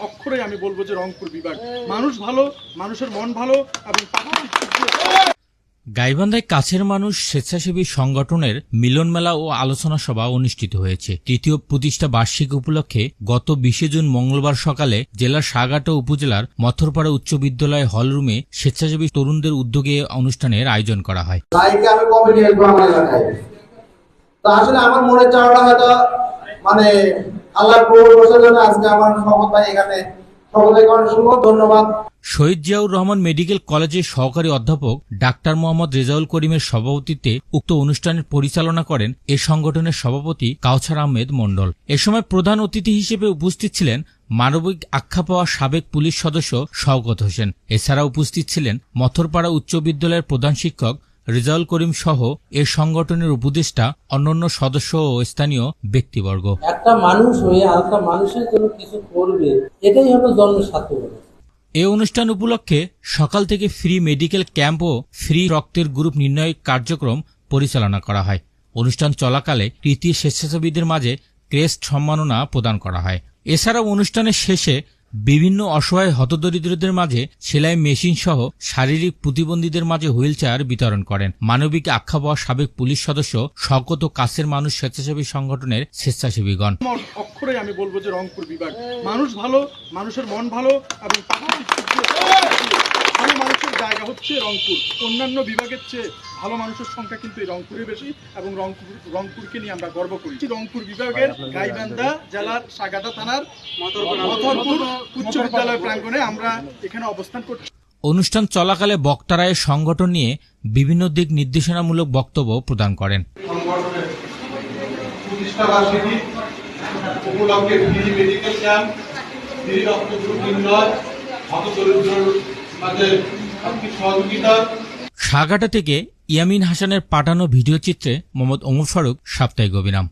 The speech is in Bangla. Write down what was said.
অক্ষরে আমি বলবো যে রংপুর বিভাগ মানুষ ভালো, মানুষের মন ভালো এবং গাইবান্ধায় কাছের মানুষ স্বেচ্ছাসেবী সংগঠনের মিলন মেলা ও আলোচনা সভা অনুষ্ঠিত হয়েছে। তৃতীয় প্রতিষ্ঠা বার্ষিকী উপলক্ষে গত 20 জুন মঙ্গলবার সকালে জেলার সাগাটা উপজেলার মথরপাড়া উচ্চ বিদ্যালয় হলরুমে স্বেচ্ছাসেবী তরুণদের উদ্যোগে অনুষ্ঠানের আয়োজন করা হয়। আসলে আমার মনে চাওয়াটা হয়তো মানে আল্লাহর প্রশংসার জন্য আজকে আমার সহমতায় এখানে সকলের কারণে ধন্যবাদ। শহীদ জিয়াউর রহমান মেডিকেল কলেজের সহকারী অধ্যাপক ডাক্তার মোহাম্মদ রেজাউল করিমের সভাপতিত্বে উক্ত অনুষ্ঠানের পরিচালনা করেন এ সংগঠনের সভাপতি কাউছার আহমেদ মণ্ডল। এ সময় প্রধান অতিথি হিসেবে উপস্থিত ছিলেন মানবিক আখ্যা পাওয়া সাবেক পুলিশ সদস্য শওকত হোসেন। এছাড়া উপস্থিত ছিলেন মথরপাড়া উচ্চ বিদ্যালয়ের প্রধান শিক্ষক রেজাউল করিম সহ এ সংগঠনের উপদেষ্টা, অন্যান্য সদস্য ও স্থানীয় ব্যক্তিবর্গ। একটা মানুষ হয়ে আরেকটা মানুষের জন্য কিছু করবে, এটাই হলো জন্ম সার্থকতা। এ অনুষ্ঠান উপলক্ষে সকাল থেকে ফ্রি মেডিকেল ক্যাম্প ও ফ্রি রক্তের গ্রুপ নির্ণয় কার্যক্রম পরিচালনা করা হয়। অনুষ্ঠান চলাকালে কৃতি স্বেচ্ছাসেবীদের মাঝে ক্রেস্ট সম্মাননা প্রদান করা হয়। এছাড়াও অনুষ্ঠানের শেষে বিভিন্ন অসহায় হতদরিদ্রদের মাঝে সেলাই মেশিন সহ শারীরিক প্রতিবন্ধীদের মাঝে হুইল চেয়ার বিতরণ করেন মানবিক আখ্যা পাওয়া সাবেক পুলিশ সদস্য শওকত ও কাছের মানুষ স্বেচ্ছাসেবী সংগঠনের স্বেচ্ছাসেবীগণ। অক্ষরে আমি বলবো যে রংপুর বিভাগ মানুষ ভালো, মানুষের মন ভালো এবং ভালো মানুষের জায়গা হচ্ছে রংপুর। অন্যান্য বিভাগের চেয়ে ভালো মানুষের সংখ্যা কিন্তু এই রংপুরে বেশি এবং রংপুরকে নিয়ে আমরা গর্ব করি। রংপুর বিভাগের গাইবান্ধা জেলার সাগাটা থানার মথরপুর উচ্চ বিদ্যালয় প্রাঙ্গণে আমরা এখানে অবস্থান করছি। অনুষ্ঠান চলাকালে বক্তারা এ সংগঠন নিয়ে বিভিন্ন দিক নির্দেশনামূলক বক্তব্য প্রদান করেন। সংগঠনের প্রতিষ্ঠা বার্ষিকী উপলক্ষে ফ্রি মেডিকেল ক্যাম্প, ফ্রি রক্ত গ্রুপ নির্ণয়, হতদরিদ্রদের মাঝে আর্থিক সহযোগিতা। সাগাটা থেকে ইয়ামিন হাসানের পাঠানো ভিডিও চিত্রে মোহাম্মদ ওমর ফারুক, সাপ্তাহিক অবিরাম।